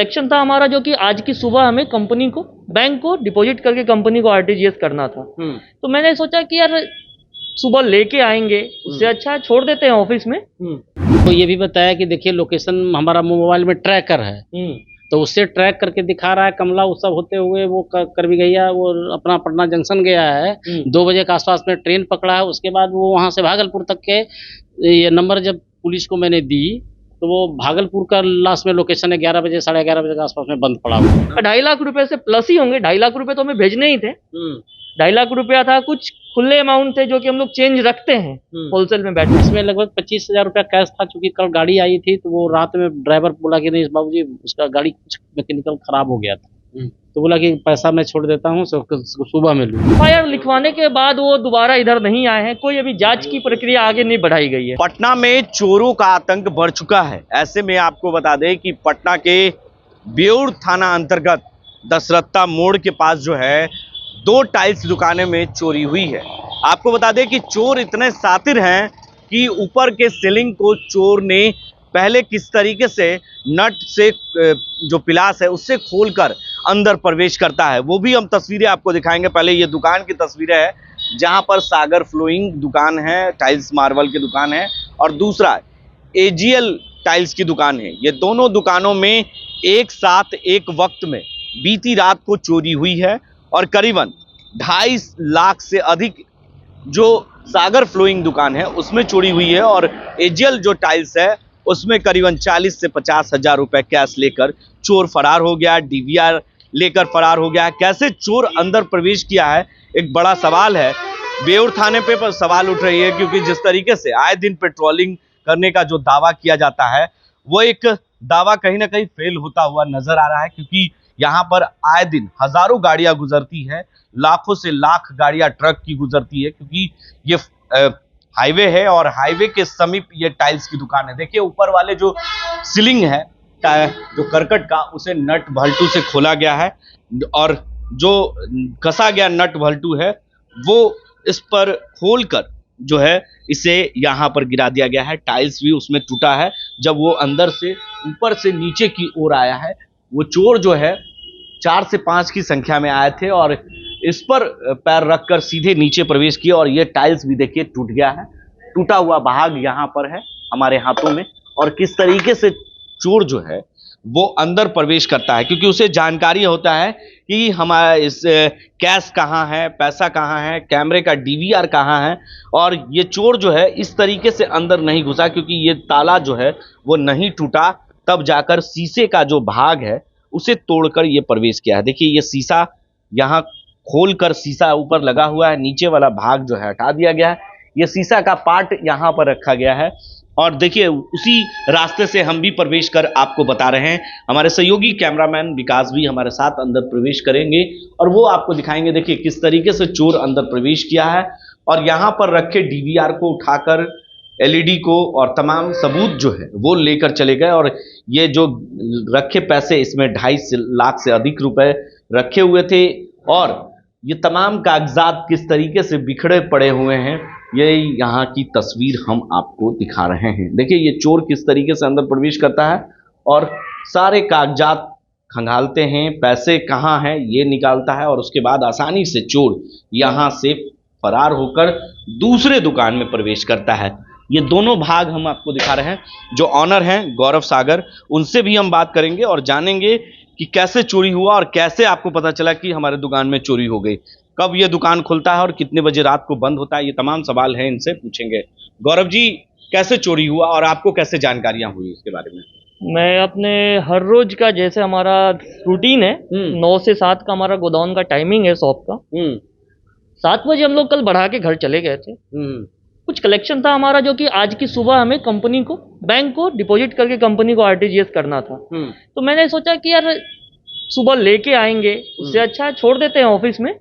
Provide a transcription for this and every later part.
Action था हमारा जो कि आज की सुबह हमें कंपनी को बैंक को डिपॉजिट करके कंपनी को आरटीजीएस करना था। तो मैंने सोचा कि यार सुबह लेके आएंगे, उससे अच्छा छोड़ देते हैं ऑफिस में। तो ये भी बताया कि देखिए लोकेशन हमारा मोबाइल में ट्रैकर है, तो उससे ट्रैक करके दिखा रहा है कमला उत्सव होते हुए वो कर भी गया, वो अपना पटना जंक्शन गया है, 2 बजे के आसपास में ट्रेन पकड़ा है। उसके बाद वो वहाँ से भागलपुर तक के ये नंबर जब पुलिस को मैंने दी तो वो भागलपुर का लास्ट में लोकेशन है 11 बजे 11:30 बजे के आसपास में बंद पड़ा हुआ। 2.5 लाख रुपए से प्लस ही होंगे। 2.5 लाख रुपए तो हमें भेजने ही थे। 2.5 लाख रुपया था, कुछ खुले अमाउंट थे जो कि हम लोग चेंज रखते हैं होलसेल में बैठे। इसमें लगभग 25,000 रुपया कैश था। चूंकि कल गाड़ी आई थी तो वो रात में ड्राइवर बोला कि नहीं बाबूजी उसका गाड़ी कुछ मैकेनिकल खराब हो गया था, तो बोला कि पैसा मैं छोड़ देता हूँ, सुबह में लूँ। एफआईआर लिखवाने के बाद वो दोबारा इधर नहीं आए हैं। कोई अभी जांच की प्रक्रिया आगे नहीं बढ़ाई गई है। पटना में चोरों का आतंक बढ़ चुका है। ऐसे में आपको बता दें कि पटना के बेउर थाना अंतर्गत दशरत्ता मोड़ के पास जो है 2 टाइल्स दुकानें में चोरी हुई है। आपको बता दें कि चोर इतने शातिर हैं कि ऊपर के सीलिंग को चोर ने पहले किस तरीके से नट से जो पिलास है उससे खोलकर अंदर प्रवेश करता है, वो भी हम तस्वीरें आपको दिखाएंगे। पहले ये दुकान की तस्वीरें है जहां पर सागर फ्लोइंग दुकान है, टाइल्स मार्बल की दुकान है, और दूसरा एजीएल टाइल्स की दुकान है। ये दोनों दुकानों में एक साथ एक वक्त में बीती रात को चोरी हुई है और करीबन 2.5 लाख से अधिक जो सागर फ्लोइंग दुकान है उसमें चोरी हुई है, और एजीएल जो टाइल्स है उसमें करीबन 40 से 50 हजार रुपए कैश लेकर चोर फरार हो गया, डीवीआर लेकर फरार हो गया। कैसे चोर अंदर प्रवेश किया है एक बड़ा सवाल है। बेउर थाने पे पर सवाल उठ रही है क्योंकि जिस तरीके से आए दिन पेट्रोलिंग करने का जो दावा किया जाता है वो एक दावा कहीं ना कहीं फेल होता हुआ नजर आ रहा है, क्योंकि यहाँ पर आए दिन हजारों गाड़ियां गुजरती है, लाखों से लाख गाड़ियां ट्रक की गुजरती है, क्योंकि ये हाईवे है और हाईवे के समीप ये टाइल्स की दुकान है। देखिए ऊपर वाले जो सीलिंग है जो करकट का उसे नट भल्टू से खोला गया है, और जो कसा गया नट भल्टू है वो इस पर खोलकर जो है इसे यहाँ पर गिरा दिया गया है। टाइल्स भी उसमें टूटा है। जब वो अंदर से ऊपर से नीचे की ओर आया है, वो चोर जो है 4 से 5 की संख्या में आए थे और इस पर पैर रखकर सीधे नीचे प्रवेश किया, और ये टाइल्स भी देखिए टूट गया है। टूटा हुआ भाग यहाँ पर है हमारे हाथों में, और किस तरीके से चोर जो है वो अंदर प्रवेश करता है, क्योंकि उसे जानकारी होता है कि हमारा इस कैश कहाँ है, पैसा कहाँ है, कैमरे का डीवीआर कहाँ है, और ये चोर जो है इस तरीके से अंदर नहीं घुसा क्योंकि ये ताला जो है वो नहीं टूटा, तब जाकर शीशे का जो भाग है उसे तोड़कर ये प्रवेश किया है। देखिए ये शीशा यहाँ खोलकर शीशा ऊपर लगा हुआ है, नीचे वाला भाग जो है हटा दिया गया है, ये शीशा का पार्ट यहाँ पर रखा गया है। और देखिए उसी रास्ते से हम भी प्रवेश कर आपको बता रहे हैं। हमारे सहयोगी कैमरामैन विकास भी हमारे साथ अंदर प्रवेश करेंगे और वो आपको दिखाएंगे देखिए किस तरीके से चोर अंदर प्रवेश किया है, और यहाँ पर रखे डीवीआर को उठाकर एलईडी को और तमाम सबूत जो है वो लेकर चले गए। और ये जो रखे पैसे इसमें 2.5 लाख से अधिक रुपए रखे हुए थे, और ये तमाम कागजात किस तरीके से बिखरे पड़े हुए हैं ये यहाँ की तस्वीर हम आपको दिखा रहे हैं। देखिए ये चोर किस तरीके से अंदर प्रवेश करता है और सारे कागजात खंगालते हैं, पैसे कहाँ हैं ये निकालता है, और उसके बाद आसानी से चोर यहाँ से फरार होकर दूसरे दुकान में प्रवेश करता है। ये दोनों भाग हम आपको दिखा रहे हैं। जो ऑनर हैं गौरव सागर, उनसे भी हम बात करेंगे और जानेंगे कि कैसे चोरी हुआ और कैसे आपको पता चला कि हमारे दुकान में चोरी हो गई, कब ये दुकान खुलता है और कितने बजे रात को बंद होता है। ये तमाम सवाल हैं इनसे पूछेंगे। गौरव जी, कैसे चोरी हुआ और आपको कैसे जानकारियां हुई इसके बारे में? मैं अपने हर रोज का जैसे हमारा रूटीन है 9 से 7 का हमारा गोदाउन का टाइमिंग है शॉप का। 7 बजे हम लोग कल बढ़ा के घर चले गए थे। कुछ कलेक्शन था हमारा जो कि आज की सुबह हमें कंपनी को बैंक को डिपॉजिट करके कंपनी को आरटीजीएस करना था। तो मैंने सोचा कि यार सुबह लेके आएंगे, उससे अच्छा छोड़ देते हैं ऑफिस में।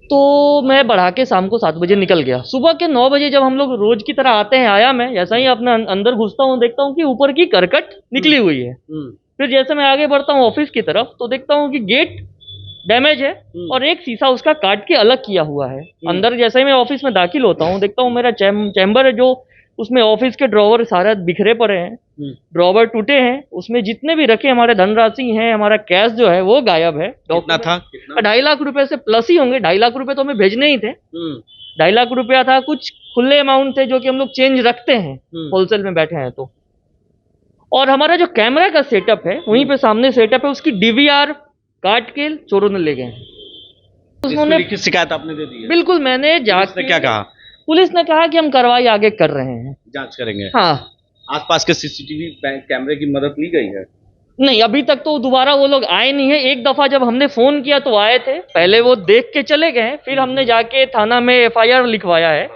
तो मैं बढ़ा के शाम को 7 बजे निकल गया। सुबह के 9 बजे जब हम लोग रोज की तरह आते हैं, आया मैं जैसा ही अपने अंदर घुसता हूँ देखता हूँ कि ऊपर की करकट निकली हुई है। फिर जैसे मैं आगे बढ़ता हूँ ऑफिस की तरफ तो देखता हूँ कि गेट डैमेज है और एक शीशा उसका काट के अलग किया हुआ है। अंदर जैसे ही मैं ऑफिस में दाखिल होता हूँ देखता हूँ मेरा चैम्बर है जो उसमें ऑफिस के ड्रॉवर सारे बिखरे पड़े हैं, ड्रॉवर टूटे हैं, उसमें जितने भी रखे हमारे धनराशि हैं, हमारा कैश जो है वो गायब है। कितना था? 2.5 लाख रुपए से प्लस ही होंगे। 2.5 लाख रुपए तो हमें भेजने ही थे। 2.5 लाख रुपया था, कुछ खुले अमाउंट थे जो कि हम लोग चेंज रखते हैं होलसेल में बैठे हैं तो। और हमारा जो कैमरा का सेटअप है वहीं पे सामने सेटअप है, उसकी डीवीआर काट के चोरों ने ले गए हैं। उसने लिखित शिकायत आपने दे दी है? बिल्कुल, मैंने पुलिस ने क्या कहा? पुलिस ने कहा कि हम कार्रवाई आगे कर रहे हैं, जांच करेंगे। हाँ। आसपास के सीसीटीवी कैमरे की मदद ली गई है? नहीं, अभी तक तो दोबारा वो लोग आए नहीं है। एक दफा जब हमने फोन किया तो आए थे, पहले वो देख के चले गए, फिर हमने जाके थाना में एफआईआर लिखवाया है।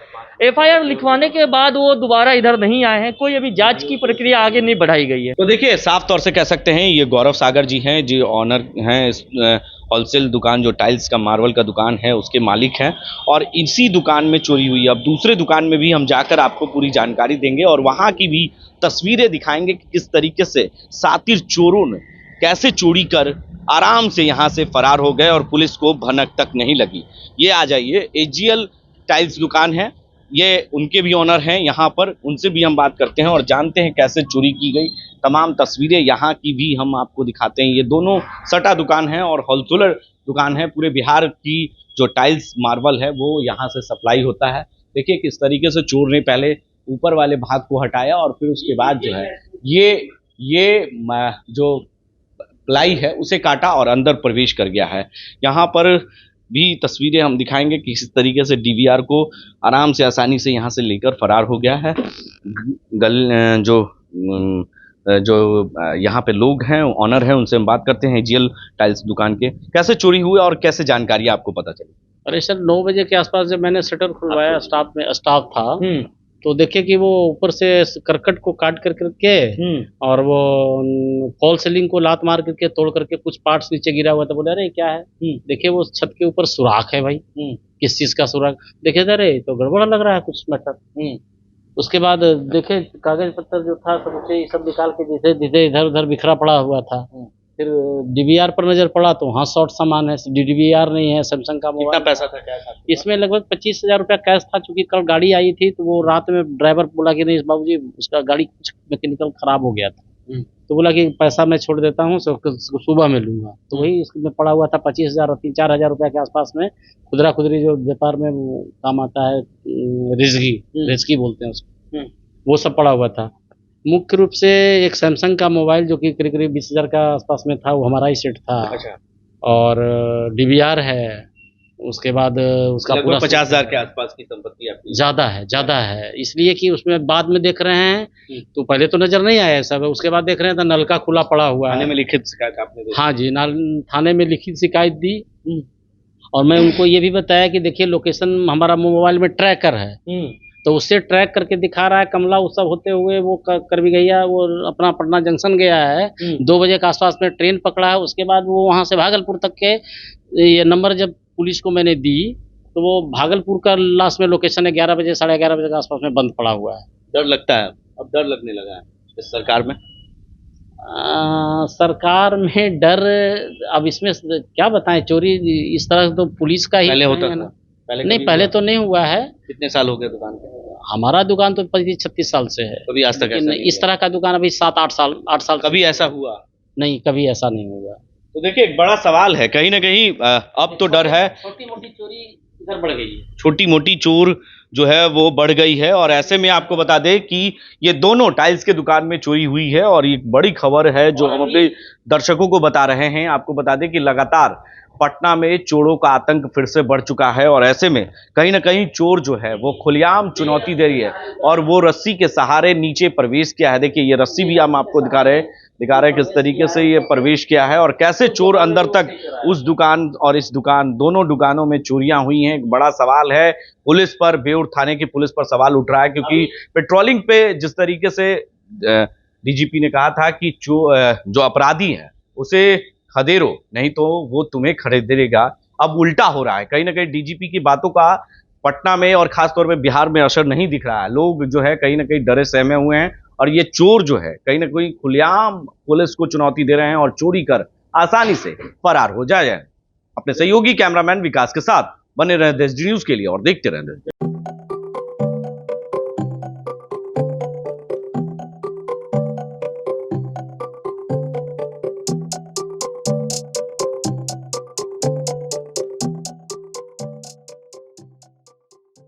एफआईआर लिखवाने के बाद वो दोबारा इधर नहीं आए हैं। कोई अभी जांच की प्रक्रिया आगे नहीं बढ़ाई गई है। तो देखिए, साफ तौर से कह सकते हैं ये गौरव सागर जी हैं, जी ऑनर हैं इस होलसेल दुकान जो टाइल्स का मार्बल का दुकान है उसके मालिक हैं, और इसी दुकान में चोरी हुई। अब दूसरे दुकान में भी हम जाकर आपको पूरी जानकारी देंगे और वहां की भी तस्वीरें दिखाएंगे कि किस तरीके से शातिर चोरों ने कैसे चोरी कर आराम से यहां से फरार हो गए और पुलिस को भनक तक नहीं लगी। ये आ जाइए, एजीएल टाइल्स दुकान है, ये उनके भी ऑनर हैं यहाँ पर, उनसे भी हम बात करते हैं और जानते हैं कैसे चोरी की गई। तमाम तस्वीरें यहाँ की भी हम आपको दिखाते हैं। ये दोनों सटा दुकान है और होलसेलर दुकान है। पूरे बिहार की जो टाइल्स मार्बल है वो यहाँ से सप्लाई होता है। देखिए किस तरीके से चोर ने पहले ऊपर वाले भाग को हटाया और फिर उसके बाद जो है ये जो प्लाई है उसे काटा और अंदर प्रवेश कर गया है। यहाँ पर भी तस्वीरें हम दिखाएंगे कि किस तरीके से डीवीआर को आराम से आसानी से यहाँ से लेकर फरार हो गया है। जो यहाँ पे लोग हैं, ऑनर हैं, उनसे हम बात करते हैं एजीएल टाइल्स दुकान के। कैसे चोरी हुई और कैसे जानकारी आपको पता चली? अरे सर, 9 बजे के आसपास जब मैंने शटर खुलवाया, स्टाफ था, तो देखे कि वो ऊपर से करकट को काट कर करके और वो फॉल सीलिंग को लात मार करके तोड़ करके कुछ पार्ट्स नीचे गिरा हुआ था। बोले अरे क्या है? देखिए वो छत के ऊपर सुराख है भाई। किस चीज का सुराख? देखे अरे तो गड़बड़ लग रहा है कुछ मैटर। उसके बाद देखे कागज पत्तर जो था सब निकाल के जैसे इधर उधर बिखरा पड़ा हुआ था। फिर डीवीआर पर नजर पड़ा तो वहाँ शॉर्ट सामान है, डीवीआर नहीं है, सैमसंग का मोबाइल। कितना पैसा था, क्या था? इसमें लगभग 25,000 रुपया कैश था। चूंकि कल गाड़ी आई थी तो वो रात में ड्राइवर बोला कि नहीं बाबूजी उसका गाड़ी कुछ मैकेनिकल खराब हो गया था, तो बोला कि पैसा मैं छोड़ देता हूँ, सुबह में लूंगा। तो वही इसमें पड़ा हुआ था 25,000 और 3-4 हज़ार रुपया के आसपास में। खुदरा खुदरी जो व्यापार में काम आता है, रिजकी बोलते हैं उसको, वो सब पड़ा हुआ था। मुख्य रूप से एक सैमसंग का मोबाइल जो कि करीब 20,000 का आसपास में था, वो हमारा ही सेट था। अच्छा। और डीवीआर है। उसके बाद उसका पूरा 50,000 के आसपास की संपत्ति आपकी। ज्यादा है इसलिए कि उसमें बाद में देख रहे हैं तो पहले तो नजर नहीं आया सब, उसके बाद देख रहे हैं तो नलका खुला पड़ा हुआ है। थाने में लिखित शिकायत आपने दी? हाँ जी, थाने में लिखित शिकायत दी और मैं उनको ये भी बताया कि देखिए लोकेशन हमारा मोबाइल में ट्रैकर है, तो उससे ट्रैक करके दिखा रहा है कमला उत्सव होते हुए वो कर भी गया, वो अपना पटना जंक्शन गया है। 2 बजे के आसपास में ट्रेन पकड़ा है। उसके बाद वो वहाँ से भागलपुर तक के ये नंबर जब पुलिस को मैंने दी तो वो भागलपुर का लास्ट में लोकेशन है 11 बजे 11:30 बजे के आसपास में बंद पड़ा हुआ है। डर लगता है? अब डर लगने लगा है इस सरकार में? सरकार में डर, अब इसमें क्या बताएं, चोरी इस तरह तो पुलिस का ही पहले होता है ना। पहले तो नहीं हुआ है। कितने साल हो गए दुकान के? हमारा दुकान तो 25-36 साल से है। कभी आज तक ऐसा नहीं इस तरह का दुकान अभी 7-8 साल कभी ऐसा हुआ नहीं, कभी ऐसा नहीं हुआ। तो देखिए एक बड़ा सवाल है, कहीं ना कहीं अब तो डर है। छोटी मोटी चोरी इधर बढ़ गई है, छोटी मोटी चोर जो है वो बढ़ गई है। और ऐसे में आपको बता दें कि ये दोनों टाइल्स के दुकान में चोरी हुई है और एक बड़ी खबर है जो हम अपने दर्शकों को बता रहे हैं। आपको बता दें कि लगातार पटना में चोरों का आतंक फिर से बढ़ चुका है और ऐसे में कहीं ना कहीं चोर जो है वो खुलेआम चुनौती दे रही है और वो रस्सी के सहारे नीचे प्रवेश किया है। देखिए ये रस्सी भी हम आपको दिखा रहे हैं किस तरीके से ये प्रवेश किया है और कैसे चोर अंदर तक उस दुकान और इस दुकान, दोनों दुकानों में चोरियां हुई हैं। एक बड़ा सवाल है पुलिस पर, बेउर थाने की पुलिस पर सवाल उठ रहा है, क्योंकि पेट्रोलिंग पे जिस तरीके से डीजीपी ने कहा था कि जो अपराधी है उसे खदेरो नहीं तो वो तुम्हें खरीदेगा, अब उल्टा हो रहा है। कहीं ना कहीं डीजीपी की बातों का पटना में और खासतौर पे बिहार में असर नहीं दिख रहा है। लोग जो है कहीं ना कहीं डरे सहमे हुए हैं और ये चोर जो है कहीं ना कहीं खुलेआम पुलिस को चुनौती दे रहे हैं और चोरी कर आसानी से फरार हो जाए। अपने सहयोगी कैमरामैन विकास के साथ बने रहे देश न्यूज के लिए और देखते रहे।